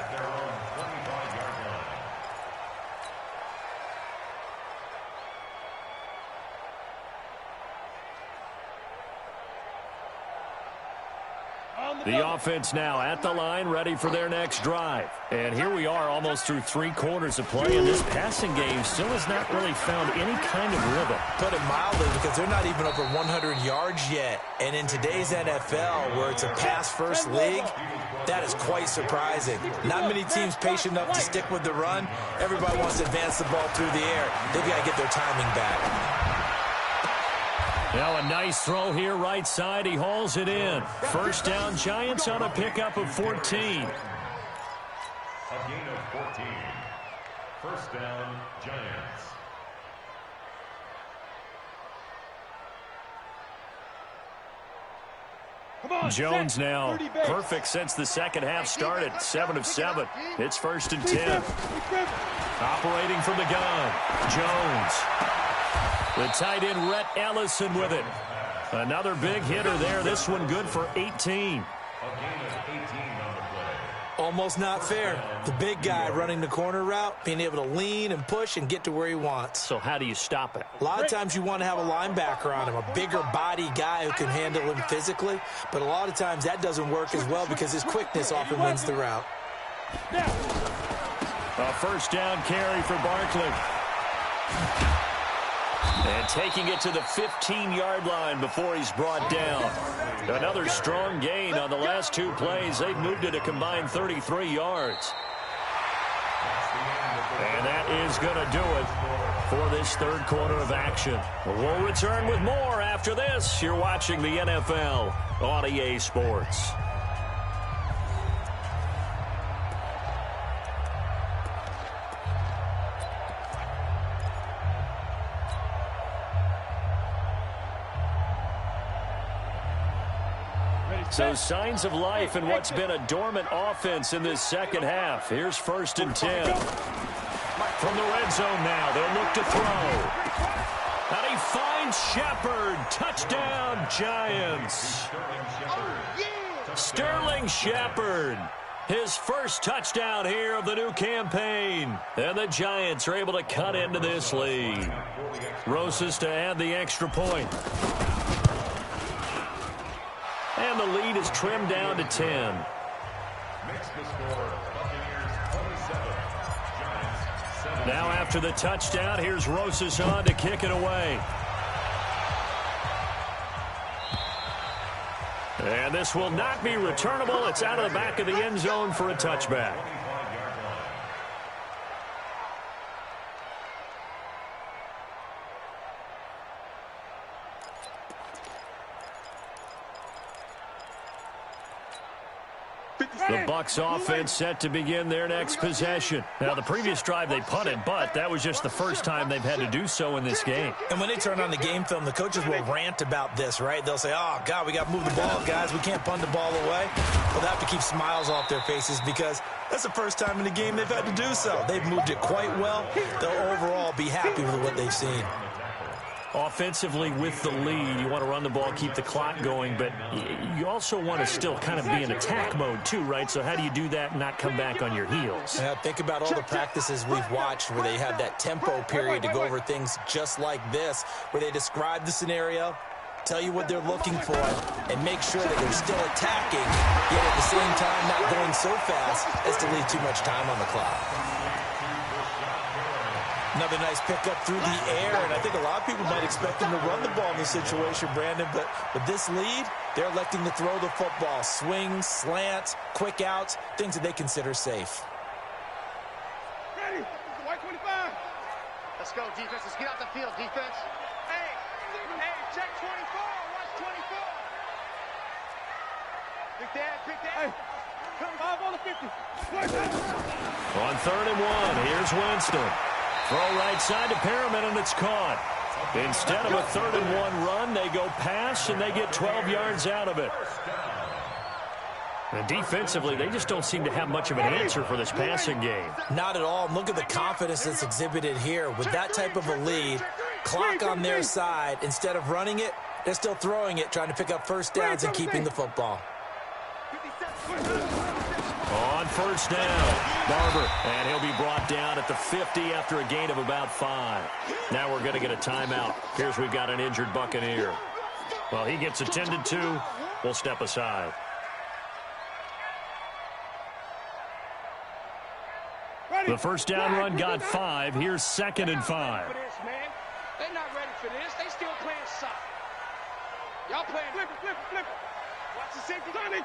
The offense now at the line, ready for their next drive. And here we are almost through 3 quarters of play, and this passing game still has not really found any kind of rhythm. Put it mildly, because they're not even over 100 yards yet. And in today's NFL, where it's a pass-first league, that is quite surprising. Not many teams patient enough to stick with the run. Everybody wants to advance the ball through the air. They've got to get their timing back. Now a nice throw here right side. He hauls it in. First down, Giants on a pickup of 14. A gain of 14. First down, Giants. Jones now perfect since the second half started. 7 of 7. It's first and 10. Operating from the gun, Jones. The tight end, Rhett Ellison, with it. Another big hitter there. This one good for 18. Almost not fair. The big guy running the corner route, being able to lean and push and get to where he wants. So how do you stop it? A lot of times you want to have a linebacker on him, a bigger body guy who can handle him physically. But a lot of times that doesn't work as well because his quickness often wins the route. A first down carry for Barkley. And taking it to the 15-yard line before he's brought down. Another strong gain on the last 2 plays. They've moved it a combined 33 yards. And that is going to do it for this third quarter of action. We'll return with more after this. You're watching the NFL on EA Sports. So signs of life in what's been a dormant offense in this second half. Here's first and 10. From the red zone now, they'll look to throw. And he finds Shepard. Touchdown, Giants. Sterling Shepard. His first touchdown here of the new campaign. And the Giants are able to cut into this lead. Rosas to add the extra point. And the lead is trimmed down to 10. Now after the touchdown, here's Rosas on to kick it away. And this will not be returnable. It's out of the back of the end zone for a touchback. The Bucs offense set to begin their next possession. Now, the previous drive they punted, but that was just the first time they've had to do so in this game. And when they turn on the game film, the coaches will rant about this, right? They'll say, oh, God, we got to move the ball, guys. We can't punt the ball away. Well, they have to keep smiles off their faces because that's the first time in the game they've had to do so. They've moved it quite well. They'll overall be happy with what they've seen. Offensively, with the lead, you want to run the ball, keep the clock going, but you also want to still kind of be in attack mode too, right? So how do you do that and not come back on your heels? Yeah, think about all the practices we've watched where they have that tempo period to go over things just like this, where they describe the scenario, tell you what they're looking for, and make sure that they're still attacking, yet at the same time not going so fast as to leave too much time on the clock. Another nice pickup through the air, and I think a lot of people might expect them to run the ball in this situation, Brandon, but with this lead, they're electing to throw the football. Swings, slants, quick outs, things that they consider safe. Ready? White 25. Let's go, defense. Let's get out the field, defense. Hey, check 24. Watch 24. Big dad. Hey, come 5 on the 50. On 3rd and 1, here's Winston. Throw right side to Perriman, and it's caught. Instead of a 3rd and 1 run, they go pass, and they get 12 yards out of it. And defensively, they just don't seem to have much of an answer for this passing game. Not at all. Look at the confidence that's exhibited here. With that type of a lead, clock on their side, instead of running it, they're still throwing it, trying to pick up first downs and keeping the football. On 1st down, Barber, and he'll be brought down at the 50 after a gain of about 5. Now we're going to get a timeout. Here's we've got an injured Buccaneer. Well, he gets attended to. We'll step aside. The first down run got 5. Here's 2nd and 5. They're not ready for this. They still playing soft. Y'all playing flip it. Watch the safety, Donnie.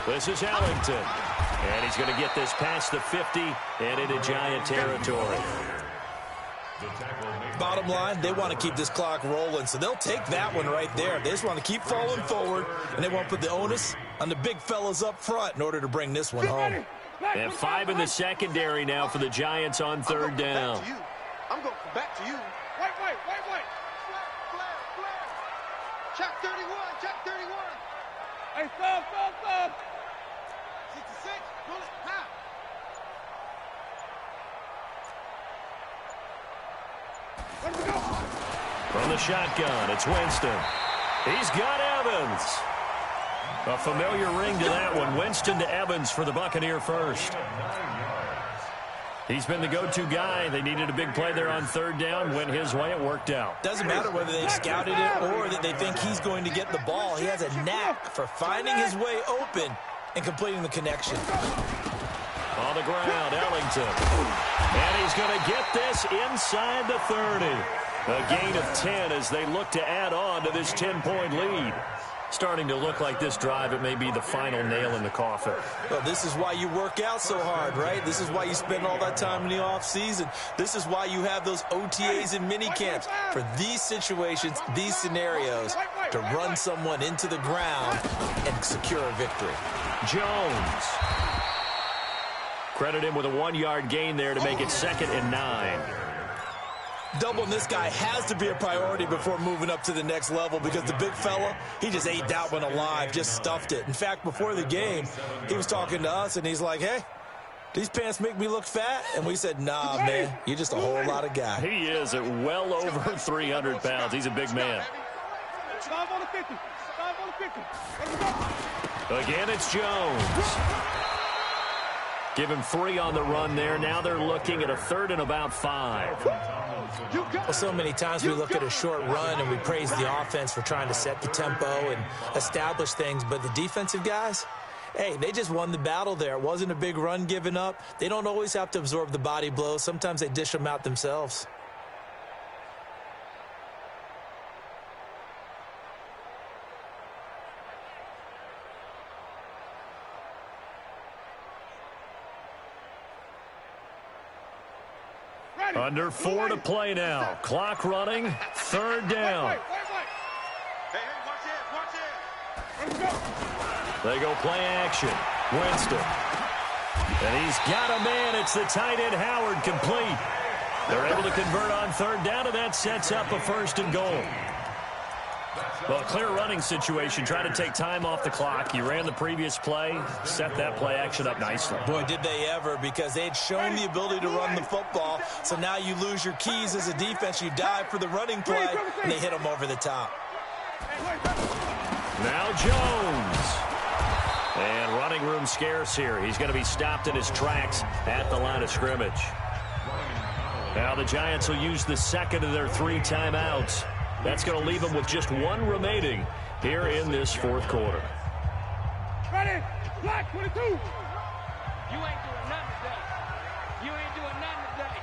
This is Ellington, and he's going to get this past the 50 and into Giant territory. Bottom line, they want to keep this clock rolling, so they'll take that one right there. They just want to keep falling forward, and they want to put the onus on the big fellas up front in order to bring this one home. They have 5 in the secondary now for the Giants on 3rd down. I'm going back to you. White. Check 31. Hey, stop. 66. Pull it. Now. Where do we go? From the shotgun, it's Winston. He's got Evans. A familiar ring to that one. Winston to Evans for the Buccaneer first. He's been the go-to guy. They needed a big play there on 3rd down. Went his way. It worked out. Doesn't matter whether they've scouted it or that they think he's going to get the ball. He has a knack for finding his way open and completing the connection. On the ground, Ellington. And he's going to get this inside the 30. A gain of 10 as they look to add on to this 10-point lead. Starting to look like this drive, it may be the final nail in the coffin. Well, this is why you work out so hard, right? This is why you spend all that time in the offseason. This is why you have those OTAs and mini camps for these situations, these scenarios, to run someone into the ground and secure a victory. Jones. Credit him with a 1-yard gain there to make it 2nd and 9. Doubling this guy has to be a priority before moving up to the next level because the big fella, he just ate that one alive, just stuffed it. In fact, before the game, he was talking to us, and he's like, hey, these pants make me look fat? And we said, nah, man, you're just a whole lot of guy. He is at well over 300 pounds. He's a big man. 5 on the 50. 5 on the 50. Again, it's Jones. Give him 3 on the run there. Now they're looking at a 3rd and about 5. Well, so many times we look at a short run and we praise the offense for trying to set the tempo and establish things, but the defensive guys, hey, they just won the battle there. It wasn't a big run given up. They don't always have to absorb the body blows. Sometimes they dish them out themselves. Under 4 to play now. Clock running. 3rd down. Hey, watch it. They go play action. Winston. And he's got a man. It's the tight end Howard, complete. They're able to convert on third down, and that sets up a 1st and goal. Well, clear running situation. Try to take time off the clock. You ran the previous play, set that play action up nicely. Boy, did they ever, because they had shown the ability to run the football. So now you lose your keys as a defense. You dive for the running play, and they hit them over the top. Now Jones. And running room scarce here. He's going to be stopped in his tracks at the line of scrimmage. Now the Giants will use the second of their 3 timeouts. That's going to leave them with just 1 remaining here in this 4th quarter. Ready? Black 22. You ain't doing nothing today. You ain't doing nothing today.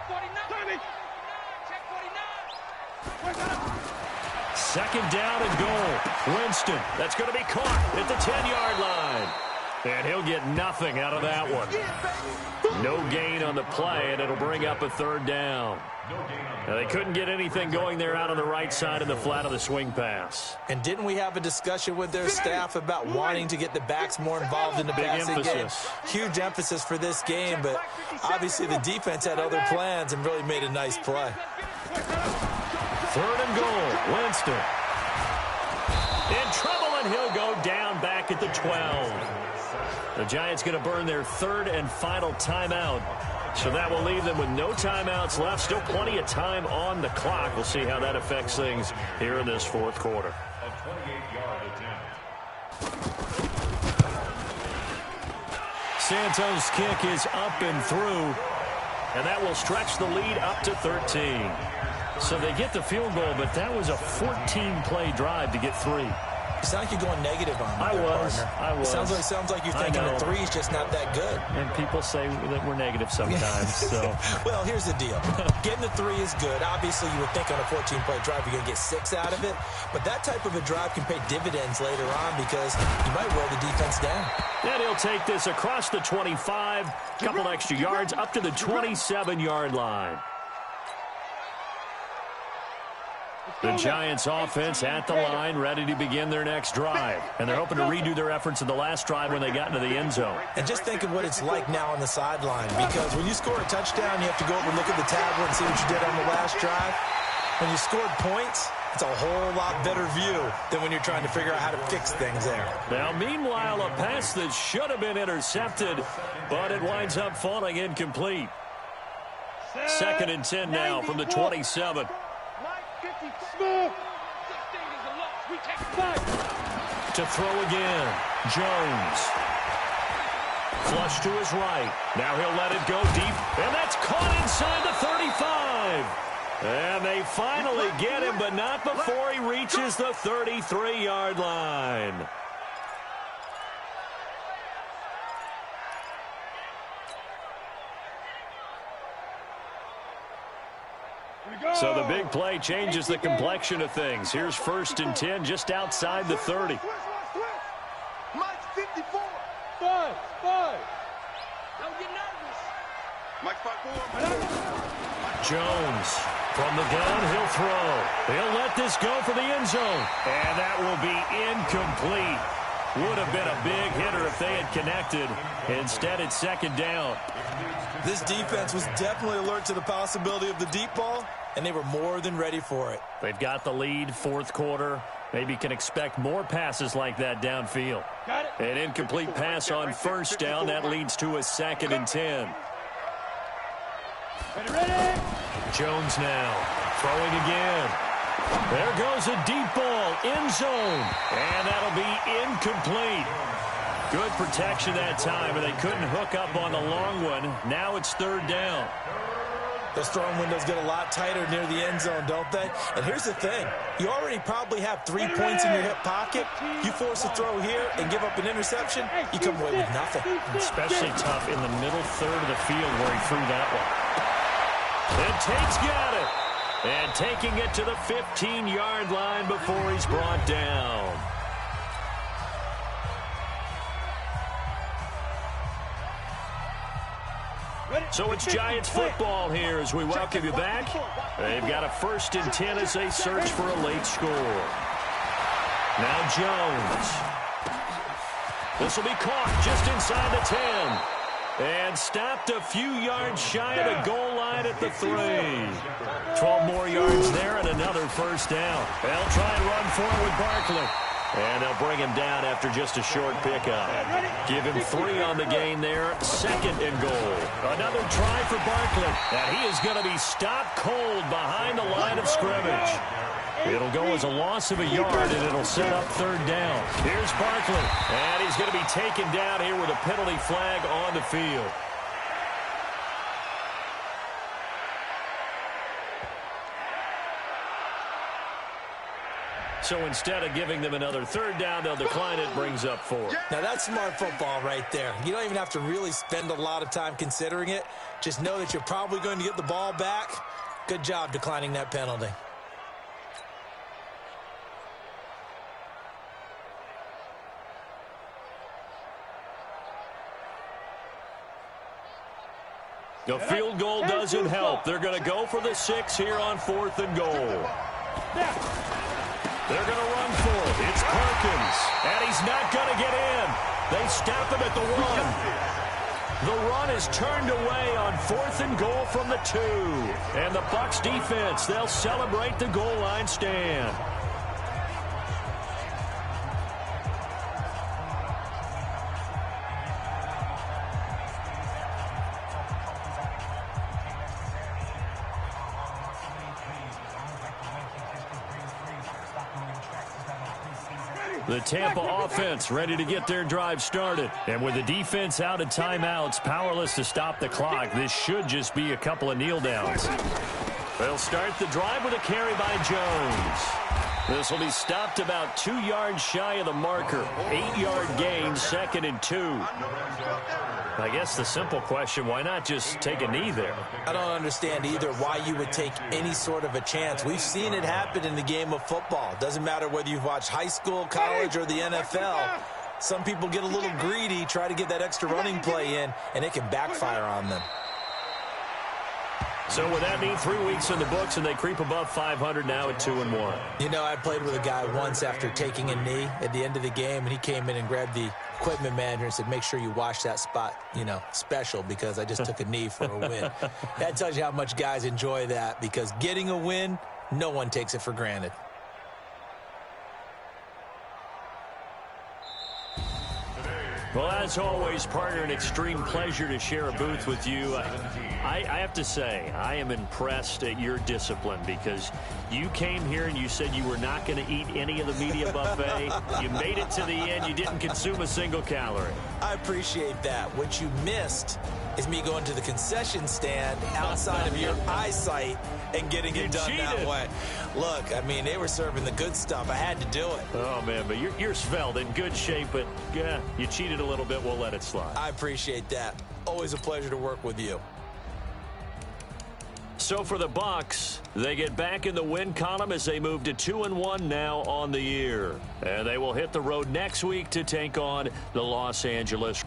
49. Check 49. 2nd down and goal. Winston. That's going to be caught at the 10-yard line. And he'll get nothing out of that one. No gain on the play, and it'll bring up a 3rd down. Now, they couldn't get anything going there out on the right side of the flat of the swing pass. And didn't we have a discussion with their staff about wanting to get the backs more involved in the passing game? Huge emphasis for this game, but obviously the defense had other plans and really made a nice play. 3rd and goal. Winston. In trouble, and he'll go down back at the 12. The Giants going to burn their 3rd and final timeout. So that will leave them with no timeouts left. Still plenty of time on the clock. We'll see how that affects things here in this 4th quarter. A 28-yard attempt. Santos' kick is up and through. And that will stretch the lead up to 13. So they get the field goal, but that was a 14-play drive to get 3. You sound like you're going negative on me. I was. Sounds like you're thinking the 3 is just not that good. And people say that we're negative sometimes. So. Well, here's the deal. Getting the 3 is good. Obviously, you would think on a 14-play drive you're going to get 6 out of it. But that type of a drive can pay dividends later on because you might wear the defense down. And he'll take this across the 25, couple extra yards, up to the 27-yard line. The Giants offense at the line, ready to begin their next drive. And they're hoping to redo their efforts in the last drive when they got into the end zone. And just think of what it's like now on the sideline, because when you score a touchdown, you have to go over and look at the tablet and see what you did on the last drive. When you scored points, it's a whole lot better view than when you're trying to figure out how to fix things there. Now, meanwhile, a pass that should have been intercepted, but it winds up falling incomplete. 2nd and 10 now from the 27. To throw again. Jones. Flush to his right. Now he'll let it go deep. And that's caught inside the 35. And they finally get him, but not before he reaches the 33-yard line. So the big play changes the complexion of things. Here's 1st and 10 just outside the 30. Mike's 54. 5. Don't get nervous. Mike's 54. Jones from the gun, he'll throw. He'll let this go for the end zone. And that will be incomplete. Would have been a big hitter if they had connected. Instead, it's 2nd down. This defense was definitely alert to the possibility of the deep ball, and they were more than ready for it. They've got the lead, 4th quarter. Maybe can expect more passes like that downfield. An incomplete pass on 1st down. That leads to a 2nd and 10. Ready? Jones now throwing again. There goes a deep ball, end zone, and that'll be incomplete. Good protection that time, and they couldn't hook up on the long one. Now it's 3rd down. Those throwing windows get a lot tighter near the end zone, don't they? And here's the thing. You already probably have 3 points in your hip pocket. You force a throw here and give up an interception, you come away with nothing. Especially tough in the middle 3rd of the field where he threw that one. And Tate's got it. And taking it to the 15-yard line before he's brought down. So it's Giants football here as we welcome you back. They've got a 1st and 10 as they search for a late score. Now Jones. This will be caught just inside the 10. And stopped a few yards shy of the goal line at the 3. 12 more yards there and another first down. They'll try and run for it with Barkley. And they'll bring him down after just a short pickup. Give him 3 on the gain there. 2nd and goal. Another try for Barkley. And he is going to be stopped cold behind the line of scrimmage. It'll go as a loss of a yard, and it'll set up 3rd down. Here's Barkley. And he's going to be taken down here with a penalty flag on the field. So instead of giving them another 3rd down, they'll decline it, brings up 4. Now, that's smart football right there. You don't even have to really spend a lot of time considering it. Just know that you're probably going to get the ball back. Good job declining that penalty. The field goal doesn't help. They're going to go for the 6 here on 4th and goal. They're going to run for it. It's Perkins, and he's not going to get in. They stop him at the 1. The run is turned away on 4th and goal from the 2. And the Bucs defense, they'll celebrate the goal line stand. The Tampa offense ready to get their drive started. And with the defense out of timeouts, powerless to stop the clock, this should just be a couple of kneel downs. They'll start the drive with a carry by Jones. This will be stopped about 2 yards shy of the marker. 8-yard gain, 2nd and 2. I guess the simple question, why not just take a knee there? I don't understand either why you would take any sort of a chance. We've seen it happen in the game of football. Doesn't matter whether you've watched high school, college, or the NFL. Some people get a little greedy, try to get that extra running play in, and it can backfire on them. So would that mean 3 weeks in the books and they creep above 500 now at 2-1? You know, I played with a guy once after taking a knee at the end of the game, and he came in and grabbed the equipment manager and said, make sure you wash that spot, you know, special, because I just took a knee for a win. That tells you how much guys enjoy that, because getting a win, no one takes it for granted. Well, as always, partner, an extreme pleasure to share a booth with you. I have to say, I am impressed at your discipline, because you came here and you said you were not going to eat any of the media buffet. You made it to the end. You didn't consume a single calorie. I appreciate that. What you missed is me going to the concession stand outside of your eyesight and getting it done that way. Look, I mean, they were serving the good stuff. I had to do it. Oh, man, but you're svelte, in good shape, but yeah, you cheated a little bit. We'll let it slide. I appreciate that. Always a pleasure to work with you. So for the Bucs, they get back in the win column as they move to 2-1 now on the year. And they will hit the road next week to take on the Los Angeles